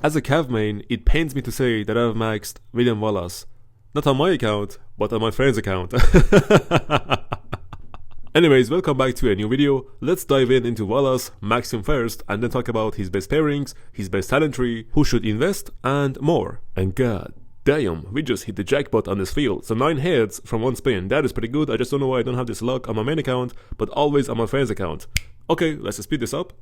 As a Cav main, it pains me to say that I've maxed William Wallace. Not on my account, but on my friend's account. Anyways, welcome back to a new video. Let's dive into Wallace, max him first, and then talk about his best pairings, his best talent tree, who should invest, and more. And god damn, we just hit the jackpot on this field. So 9 heads from 1 spin. That is pretty good. I just don't know why I don't have this luck on my main account, but always on my friend's account. Okay, let's speed this up.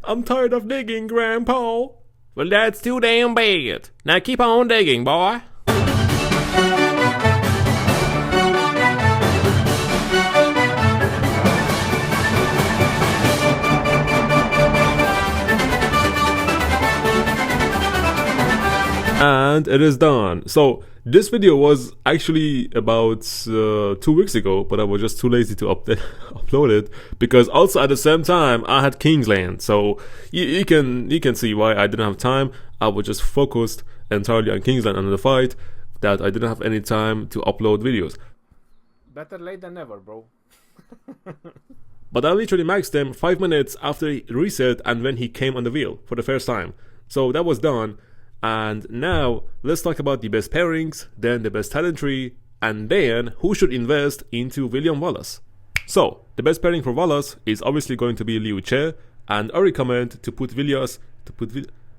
I'm tired of digging, Grandpa. Well, that's too damn bad. Now keep on digging, boy. And it is done. So this video was actually about 2 weeks ago, but I was just too lazy to upload it, because also at the same time I had Kingsland. So you can see why I didn't have time. I was just focused entirely on Kingsland and the fight, that I didn't have any time to upload videos. Better late than never, bro. But I literally maxed him 5 minutes after he reset and when he came on the wheel for the first time. So that was done. And now let's talk about the best pairings, then the best talent tree, and then who should invest into William Wallace. So the best pairing for Wallace is obviously going to be 𝒟𝒶𝒹𝓎, and I recommend to put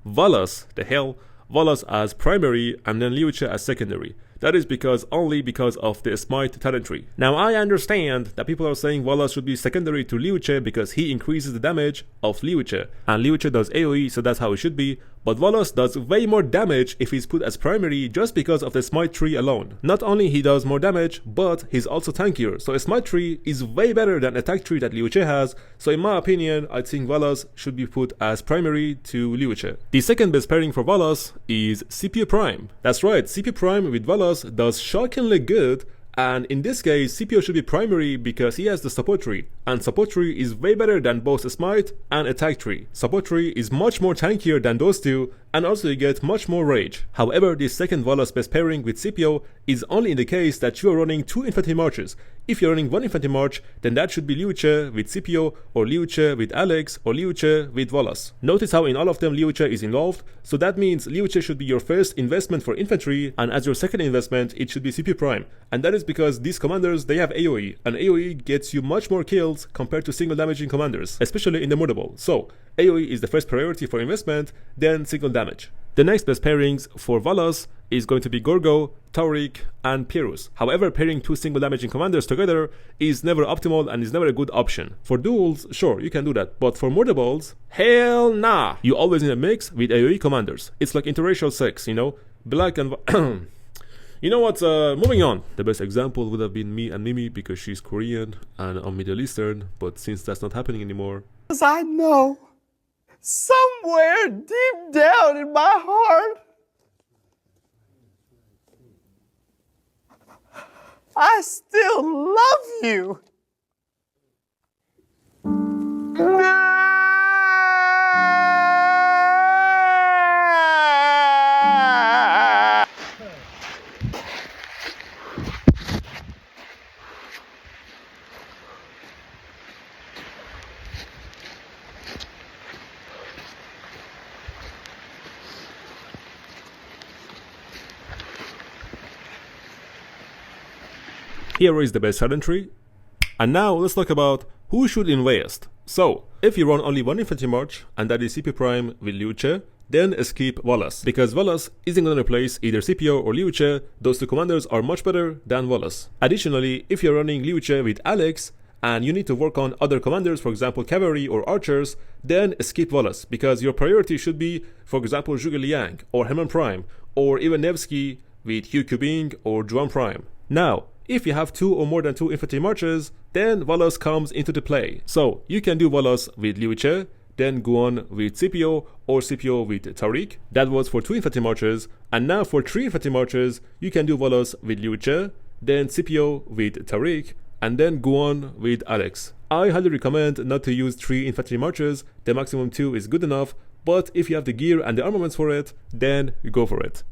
Wallace as primary and then 𝒟𝒶𝒹𝓎 as secondary. That is only because of the 𝒟𝒹𝒹𝓎 talent tree. Now I understand that people are saying Wallace should be secondary to 𝒟𝒶𝒹𝓎 because he increases the damage of 𝒟𝒶𝒹𝓎, and 𝒟𝒶𝒹𝓎 does AoE, so that's how it should be. But Wallace does way more damage if he's put as primary just because of the 𝒟𝒹𝒹𝓎 tree alone. Not only he does more damage, but he's also tankier. So a 𝒟𝒹𝒹𝓎 tree is way better than attack tree that 𝒟𝒶𝒹𝓎 has. So in my opinion, I think Wallace should be put as primary to 𝒟𝒶𝒹𝓎. The second best pairing for Wallace is CPU Prime. That's right, CPU Prime with Wallace does shockingly good, and in this case CPU should be primary because he has the support tree, and support tree is way better than both 𝒟𝒹𝒹𝓎 and attack tree. Support tree is much more tankier than those two, and also you get much more rage. However, this second Wallace best pairing with CPU is only in the case that you are running 2 infantry marches. If you're running 1 infantry march, then that should be 𝒟𝒶𝒹𝓎 with CPU, or 𝒟𝒶𝒹𝓎 with Alex, or 𝒟𝒶𝒹𝓎 with Wallace. Notice how in all of them 𝒟𝒶𝒹𝓎 is involved, so that means 𝒟𝒶𝒹𝓎 should be your first investment for infantry, and as your second investment it should be CPU Prime. And that is because these commanders, they have AoE, and AoE gets you much more kills compared to single damaging commanders, especially in the Murderable. So AoE is the first priority for investment, then single damage. The next best pairings for Wallace is going to be 𝒟𝒏𝒏, 𝒟𝒏𝒏, and Pairings. However, pairing 2 single damaging commanders together is never optimal and is never a good option. For duels, sure, you can do that, but for Murdables, hell nah! You always need a mix with AoE commanders. It's like interracial sex, you know? Black and you know what, moving on. The best example would have been me and Mimi because she's Korean and I'm Middle Eastern, but since that's not happening anymore. Because I know, somewhere deep down in my heart, I still love you. Here is the best talent tree. And now let's talk about who should invest. So, if you run only 1 infantry march, and that is CPU Prime with 𝒟𝒶𝒹𝓎, then skip Wallace, because Wallace isn't going to replace either CPU or 𝒟𝒶𝒹𝓎. Those two commanders are much better than Wallace. Additionally, if you're running 𝒟𝒶𝒹𝓎 with Alex, and you need to work on other commanders, for example cavalry or archers, then skip Wallace, because your priority should be, for example, Zhuge Liang, or Hermann Prime, or even Nevsky with Hugh Kubing or Juan Prime. Now, if you have 2 or more than 2 infantry marches, then Wallace comes into the play. So you can do Wallace with 𝒟𝒶𝒹𝓎, then go on with CPU or CPU with 𝒟𝒏𝒏𝓎. That was for 2 infantry marches. And now for 3 infantry marches, you can do Wallace with 𝒟𝒶𝒹𝓎, then CPU with 𝒟𝒏𝒏𝓎, and then go on with Alex. I highly recommend not to use 3 infantry marches. The maximum 2 is good enough, but if you have the gear and the armaments for it, then go for it.